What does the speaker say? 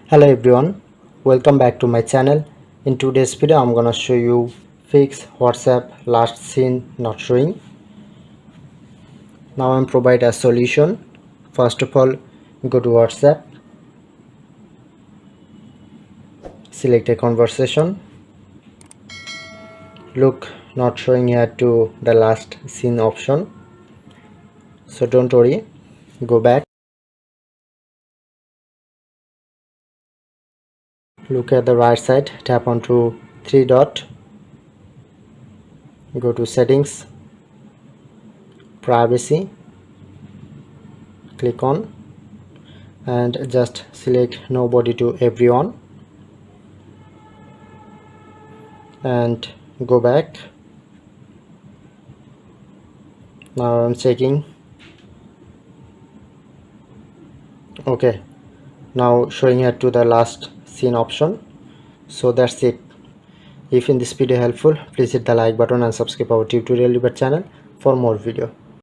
Hello everyone, welcome back to my channel. In today's video I'm gonna show you fix WhatsApp last seen not showing. Now I'm provide a solution. First of all, go to WhatsApp, select a conversation, look not showing here to the last seen option, so don't worry, go back, look at the right side, tap onto three dot, go to settings, privacy, click on and just select nobody to everyone and go back. Now I'm checking. Okay, now showing here to the last scene option. So that's it. If in this video helpful, please hit the like button and subscribe our tutorial channel for more video.